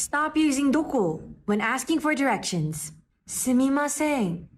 Stop using doko when asking for directions. すみません。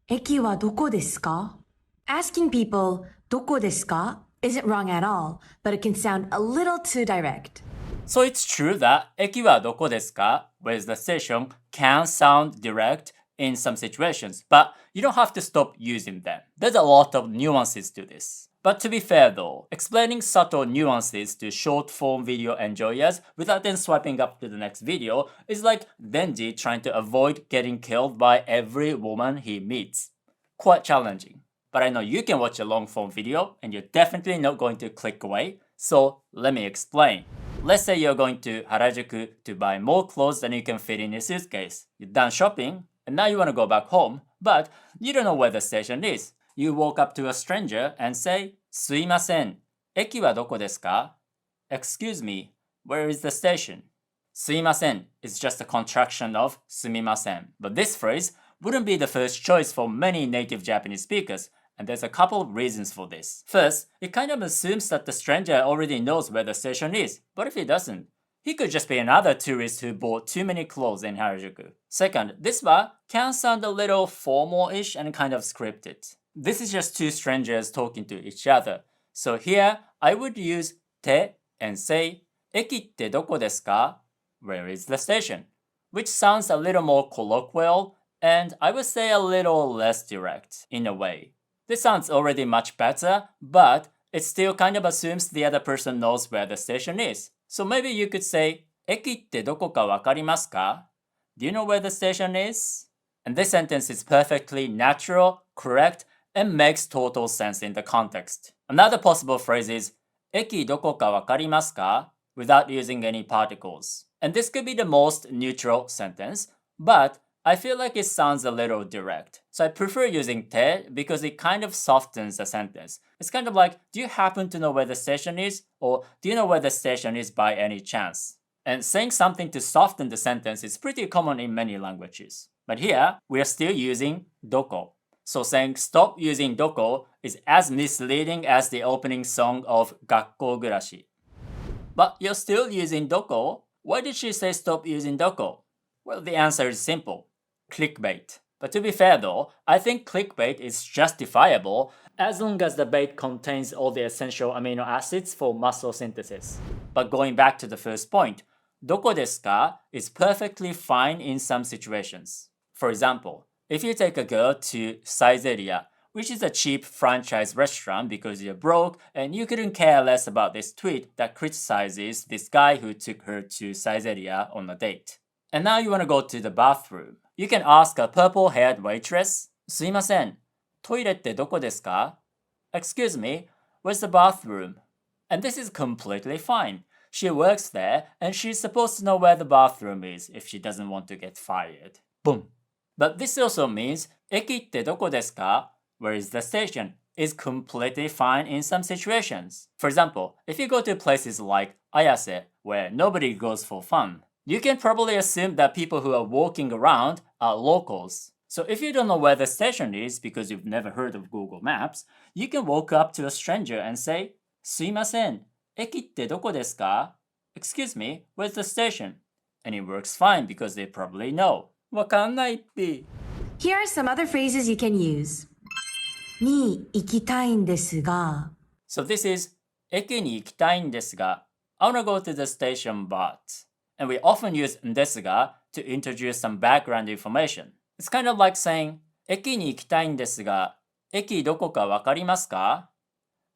駅はどこですか? Asking people どこですか isn't wrong at all, but it can sound a little too direct. So it's true that 駅はどこですか with the station can sound direct in some situations, but you don't have to stop using them. There's a lot of nuances to this. But to be fair though, explaining subtle nuances to short-form video enjoyers without then swiping up to the next video is like Denji trying to avoid getting killed by every woman he meets. Quite challenging. But I know you can watch a long-form video and you're definitely not going to click away, so let me explain. Let's say you're going to Harajuku to buy more clothes than you can fit in your suitcase. You're done shopping, and now you want to go back home, but you don't know where the station is. You walk up to a stranger and say, すいません、駅はどこですか? Excuse me, where is the station? すいません is just a contraction of すみません. But this phrase wouldn't be the first choice for many native Japanese speakers, and there's a couple of reasons for this. First, it kind of assumes that the stranger already knows where the station is, but if he doesn't, he could just be another tourist who bought too many clothes in Harajuku. Second, this wa can sound a little formal-ish and kind of scripted. This is just two strangers talking to each other. So here, I would use te and say, 駅ってどこですか? Where is the station? Which sounds a little more colloquial, and I would say a little less direct, in a way. This sounds already much better, but it still kind of assumes the other person knows where the station is. So maybe you could say, 駅ってどこかわかりますか? Do you know where the station is? And this sentence is perfectly natural, correct, and makes total sense in the context. Another possible phrase is, 駅どこかわかりますか? Without using any particles. And this could be the most neutral sentence, but I feel like it sounds a little direct. So I prefer using te because it kind of softens the sentence. It's kind of like, do you happen to know where the station is? Or do you know where the station is by any chance? And saying something to soften the sentence is pretty common in many languages. But here, we are still using doko. So saying stop using doko is as misleading as the opening song of 学校暮らし. But you're still using doko? Why did she say stop using doko? Well, the answer is simple. Clickbait. But to be fair though, I think clickbait is justifiable as long as the bait contains all the essential amino acids for muscle synthesis. But going back to the first point, どこですか is perfectly fine in some situations. For example, if you take a girl to Saizeria, which is a cheap franchise restaurant because you're broke and you couldn't care less about this tweet that criticizes this guy who took her to Saizeria on a date. And now you want to go to the bathroom. You can ask a purple-haired waitress, すいません、トイレってどこですか? Excuse me, where's the bathroom? And this is completely fine. She works there and she's supposed to know where the bathroom is if she doesn't want to get fired. Boom. But this also means 駅ってどこですか? Where is the station? Is completely fine in some situations. For example, if you go to places like Ayase, where nobody goes for fun, you can probably assume that people who are walking around are locals. So if you don't know where the station is because you've never heard of Google Maps, you can walk up to a stranger and say, すいません、駅ってどこですか? Excuse me, where's the station? And it works fine because they probably know. わかんないっぴ. Here are some other phrases you can use. に行きたいんですが. So this is 駅に行きたいんですが. I want to go to the station but. And we often use んですが to introduce some background information. It's kind of like saying 駅に行きたいんですが、駅どこかわかりますか?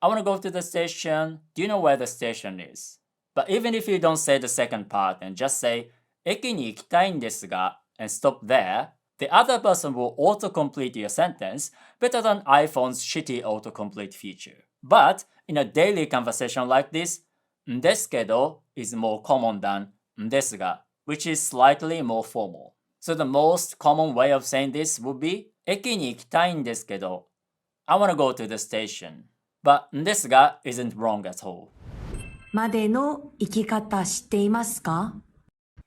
I want to go to the station. Do you know where the station is? But even if you don't say the second part and just say 駅に行きたいんですが and stop there, the other person will autocomplete your sentence better than iPhone's shitty autocomplete feature. But in a daily conversation like this, んですけど is more common than んですが, which is slightly more formal. So the most common way of saying this would be 駅に行きたいんですけど I want to go to the station. But んですが isn't wrong at all. までの行き方知っていますか?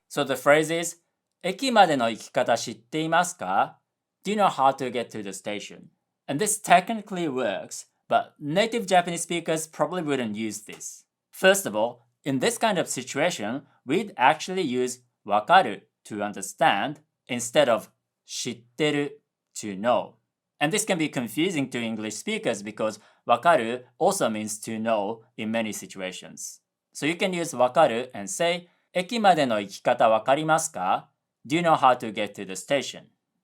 So the phrase is 駅までの行き方知っていますか? Do you know how to get to the station? And this technically works, but native Japanese speakers probably wouldn't use this. First of all, in this kind of situation, we'd actually use わかる to understand instead of 知ってる to know. And this can be confusing to English speakers because わかる also means to know in many situations. So you can use わかる and say 駅までの行き方わかりますか? Do you know how to get to the station?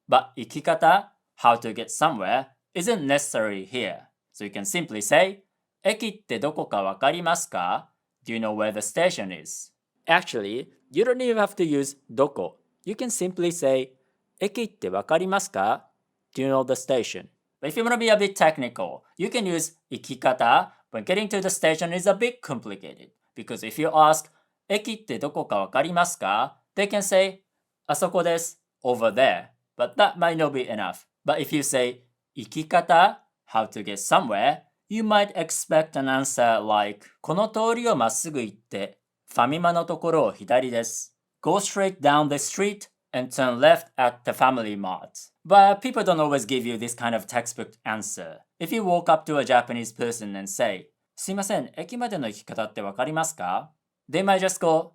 But 行き方 how to get somewhere isn't necessary here. So you can simply say 駅ってどこかわかりますか? Do you know where the station is? Actually, you don't even have to use どこ. You can simply say 駅ってわかりますか? Do you know the station? But if you want to be a bit technical, you can use 行き方 when getting to the station is a bit complicated. Because if you ask 駅ってどこかわかりますか? They can say あそこです over there. But that might not be enough. But if you say 行き方 how to get somewhere, you might expect an answer like この通りをまっすぐ行ってファミマのところを左です。Go straight down the street and turn left at the family mart. But people don't always give you this kind of textbook answer. If you walk up to a Japanese person and say すいません、駅までの行き方ってわかりますか? They might just go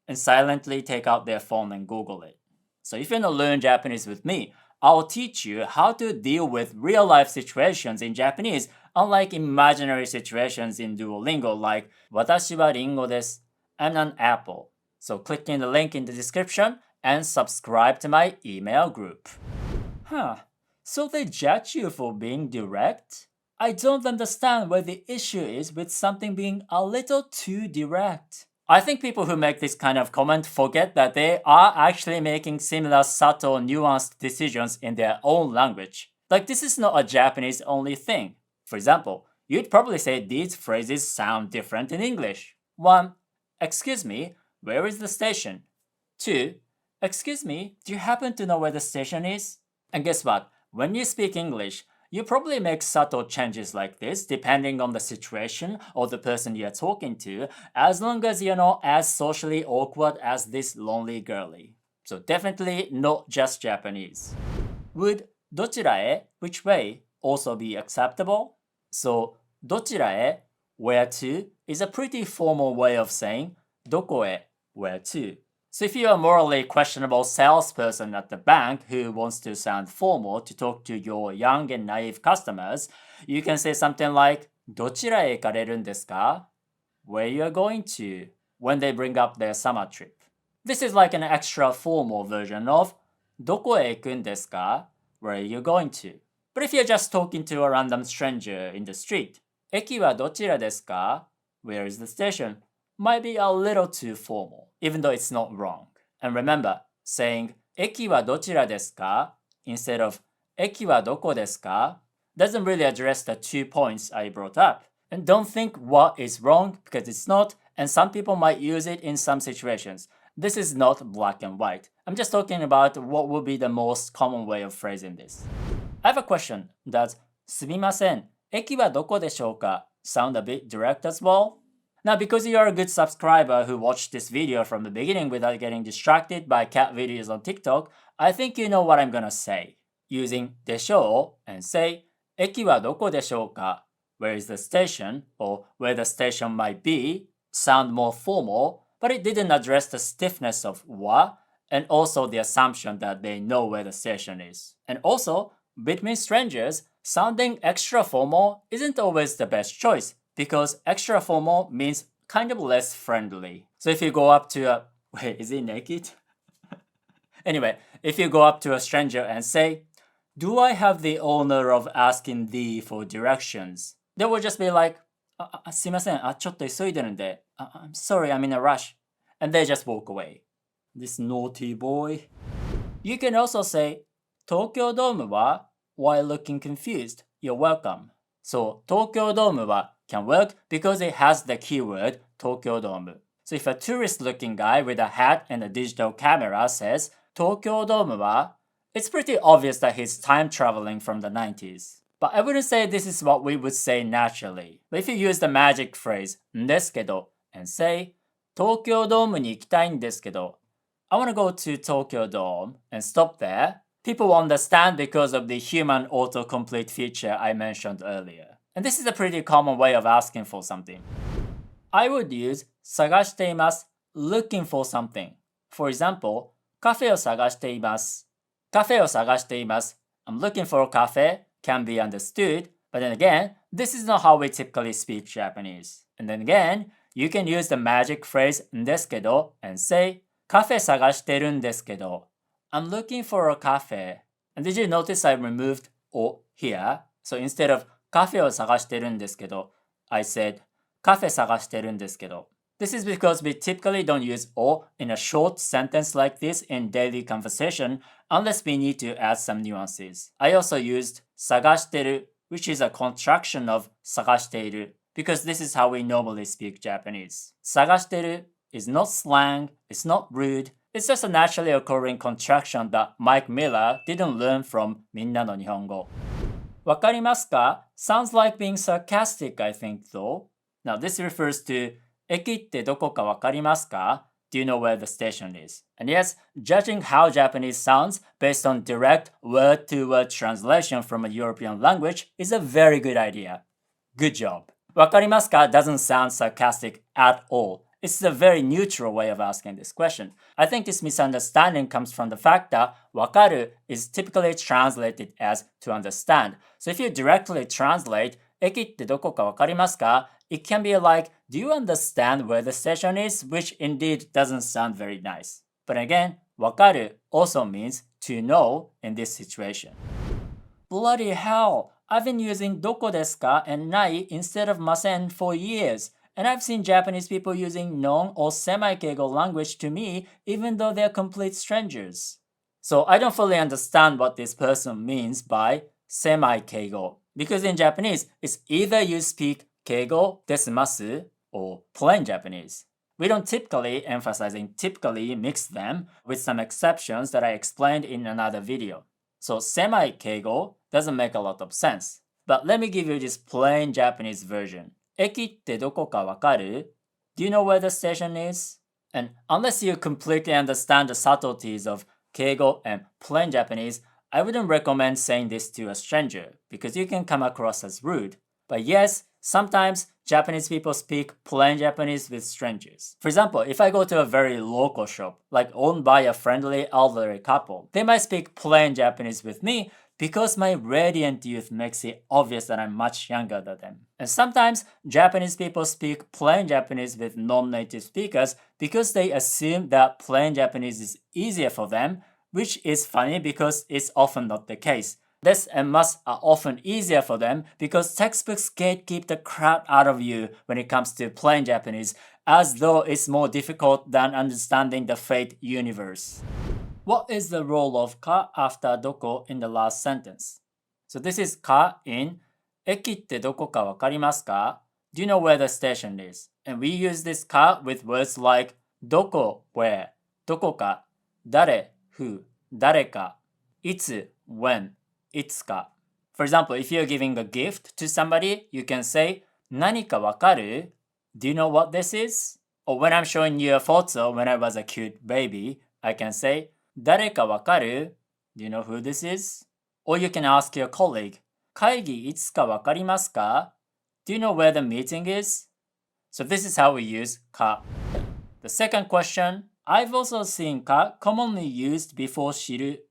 and silently take out their phone and Google it. So if you want to learn Japanese with me, I'll teach you how to deal with real-life situations in Japanese, unlike imaginary situations in Duolingo like 私はリンゴです I'm an apple. So click in the link in the description and subscribe to my email group. So they judge you for being direct? I don't understand where the issue is with something being a little too direct. I think people who make this kind of comment forget that they are actually making similar subtle, nuanced decisions in their own language. Like this is not a Japanese only thing. For example, you'd probably say these phrases sound different in English. 1. Excuse me, where is the station? 2. Excuse me, do you happen to know where the station is? And guess what? When you speak English, you probably make subtle changes like this depending on the situation or the person you're talking to, as long as you're not as socially awkward as this lonely girlie. So definitely not just Japanese. Would どちらへ which way also be acceptable? So どちらへ where to is a pretty formal way of saying どこへ where to. So if you're a morally questionable salesperson at the bank who wants to sound formal to talk to your young and naive customers, you can say something like どちらへ行かれるんですか? Where you're going to when they bring up their summer trip. This is like an extra formal version of どこへ行くんですか? Where are you going to? But if you're just talking to a random stranger in the street, 駅はどちらですか? Where is the station? Might be a little too formal, even though it's not wrong. And remember, saying 駅はどちらですか? instead of 駅はどこですか? doesn't really address the 2 points I brought up. And don't think what is wrong because it's not, and some people might use it in some situations. This is not black and white. I'm just talking about what would be the most common way of phrasing this. I have a question. Does すみません、駅はどこでしょうか? sound a bit direct as well? Now, because you are a good subscriber who watched this video from the beginning without getting distracted by cat videos on TikTok, I think you know what I'm gonna say. Using でしょう and say 駅はどこでしょうか? Where is the station or where the station might be sound more formal, but it didn't address the stiffness of wa and also the assumption that they know where the station is. And also, between strangers, sounding extra formal isn't always the best choice because extra formal means kind of less friendly. So if you go up to a... Wait, is he naked? Anyway, if you go up to a stranger and say, do I have the honor of asking thee for directions? They will just be like, すいません、ちょっと急いでるんで、I'm sorry, I'm in a rush. And they just walk away. This naughty boy. You can also say, 東京ドームは while looking confused. You're welcome. So, 東京ドームは can work because it has the keyword 東京ドーム. So if a tourist-looking guy with a hat and a digital camera says 東京ドームは, it's pretty obvious that he's time traveling from the 90s. But I wouldn't say this is what we would say naturally. But if you use the magic phrase んですけど and say 東京ドームに行きたいんですけど I want to go to Tokyo Dome and stop there, people will understand because of the human autocomplete feature I mentioned earlier. And this is a pretty common way of asking for something. I would use 探しています looking for something. For example, カフェを探しています。カフェを探しています。I'm looking for a cafe can be understood, but then again, this is not how we typically speak Japanese. And then again, you can use the magic phrase んですけど and say カフェ探してるんですけど I'm looking for a cafe. And did you notice I removed o here? So instead of カフェを探してるんですけど I said カフェ探してるんですけど This is because we typically don't use o in a short sentence like this in daily conversation unless we need to add some nuances. I also used 探してる which is a contraction of 探している because this is how we normally speak Japanese. 探してる is not slang, it's not rude, it's just a naturally occurring contraction that Mike Miller didn't learn from みんなの日本語。わかりますか? Sounds like being sarcastic, I think, though. Now, this refers to 駅ってどこかわかりますか? Do you know where the station is? And yes, judging how Japanese sounds based on direct word-to-word translation from a European language is a very good idea. Good job. わかりますか doesn't sound sarcastic at all. It's a very neutral way of asking this question. I think this misunderstanding comes from the fact that わかる is typically translated as to understand. So if you directly translate 駅ってどこかわかりますか? It can be like, do you understand where the station is? Which indeed doesn't sound very nice. But again, わかる also means to know in this situation. Bloody hell! I've been using どこですか and ない instead of ません for years. And I've seen Japanese people using non or semi-keigo language to me even though they're complete strangers. So I don't fully understand what this person means by semi-keigo. Because in Japanese, it's either you speak keigo desumasu or plain Japanese. We don't typically, emphasizing typically, mix them with some exceptions that I explained in another video. So semi-keigo doesn't make a lot of sense. But let me give you this plain Japanese version. 駅ってどこかわかる? Do you know where the station is? And unless you completely understand the subtleties of keigo and plain Japanese, I wouldn't recommend saying this to a stranger because you can come across as rude. But yes, sometimes Japanese people speak plain Japanese with strangers. For example, if I go to a very local shop, like owned by a friendly elderly couple, they might speak plain Japanese with me because my radiant youth makes it obvious that I'm much younger than them. And sometimes Japanese people speak plain Japanese with non-native speakers because they assume that plain Japanese is easier for them, which is funny because it's often not the case. This and must are often easier for them because textbooks gatekeep the crap out of you when it comes to plain Japanese, as though it's more difficult than understanding the fate universe. What is the role of か after どこ in the last sentence? So this is か in 駅ってどこかわかりますか? Do you know where the station is? And we use this か with words like どこ where, どこか 誰 who, 誰か いつ when, いつか For example, if you're giving a gift to somebody, you can say 何かわかる? Do you know what this is? Or when I'm showing you a photo when I was a cute baby, I can say 誰かわかる? Do you know who this is? Or you can ask your colleague 会議いつかわかりますか? Do you know where the meeting is? So this is how we use か The second question, I've also seen か commonly used before 知る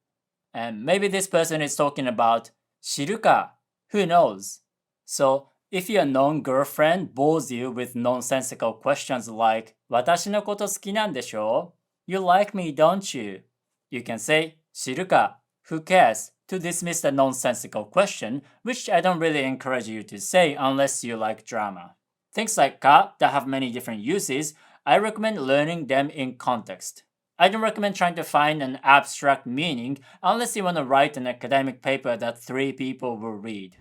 And maybe this person is talking about 知るか Who knows? So if your non-girlfriend bores you with nonsensical questions like 私のこと好きなんでしょ? You like me, don't you? You can say 知るか Who cares? To dismiss the nonsensical question, which I don't really encourage you to say unless you like drama. Things like か that have many different uses, I recommend learning them in context. I don't recommend trying to find an abstract meaning unless you want to write an academic paper that 3 people will read.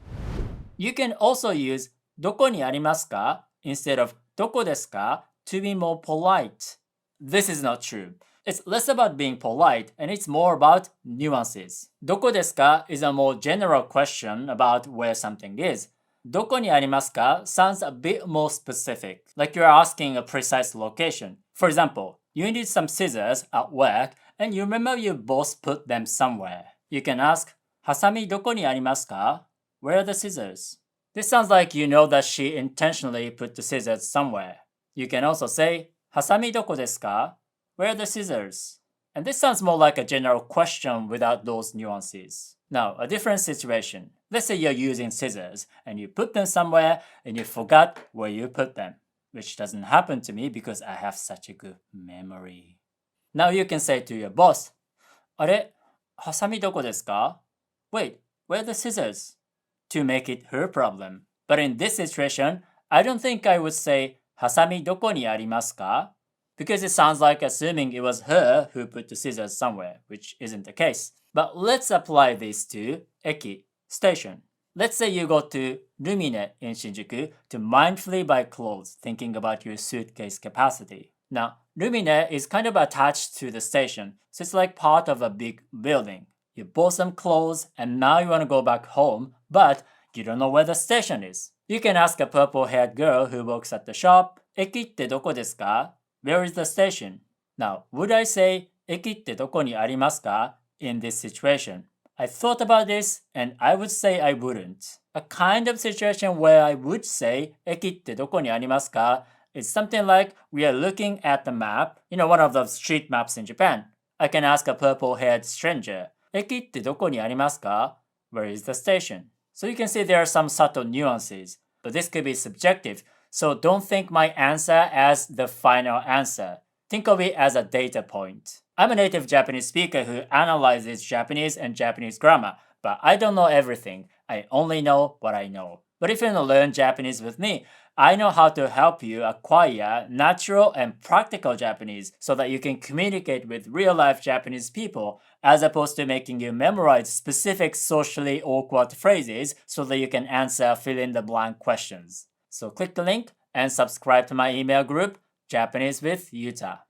You can also use どこにありますか instead of どこですか to be more polite. This is not true. It's less about being polite and it's more about nuances. どこですか is a more general question about where something is. どこにありますか sounds a bit more specific, like you're asking a precise location. For example, you need some scissors at work and you remember your boss put them somewhere. You can ask, ハサミどこにありますか Where are the scissors? This sounds like you know that she intentionally put the scissors somewhere. You can also say, Hasami doko desu ka? Where are the scissors? And this sounds more like a general question without those nuances. Now, a different situation. Let's say you're using scissors and you put them somewhere and you forgot where you put them, which doesn't happen to me because I have such a good memory. Now you can say to your boss, あれ、ハサミどこですか? Wait, where are the scissors? To make it her problem. But in this situation, I don't think I would say ハサミどこにありますか? Because it sounds like assuming it was her who put the scissors somewhere, which isn't the case. But let's apply this to eki, station. Let's say you go to Lumine in Shinjuku to mindfully buy clothes, thinking about your suitcase capacity. Now, Lumine is kind of attached to the station, so it's like part of a big building. You bought some clothes and now you want to go back home, but you don't know where the station is. You can ask a purple-haired girl who works at the shop, 駅ってどこですか? Where is the station? Now, would I say 駅ってどこにありますか in this situation? I thought about this and I would say I wouldn't. A kind of situation where I would say 駅ってどこにありますか is something like we are looking at the map, one of those street maps in Japan. I can ask a purple-haired stranger, 駅ってどこにありますか? Where is the station? So you can see there are some subtle nuances, but this could be subjective, so don't think my answer as the final answer. Think of it as a data point. I'm a native Japanese speaker who analyzes Japanese and Japanese grammar, but I don't know everything. I only know what I know. But if you want to learn Japanese with me, I know how to help you acquire natural and practical Japanese so that you can communicate with real-life Japanese people as opposed to making you memorize specific socially awkward phrases so that you can answer fill-in-the-blank questions. So click the link and subscribe to my email group, Japanese with Yuta.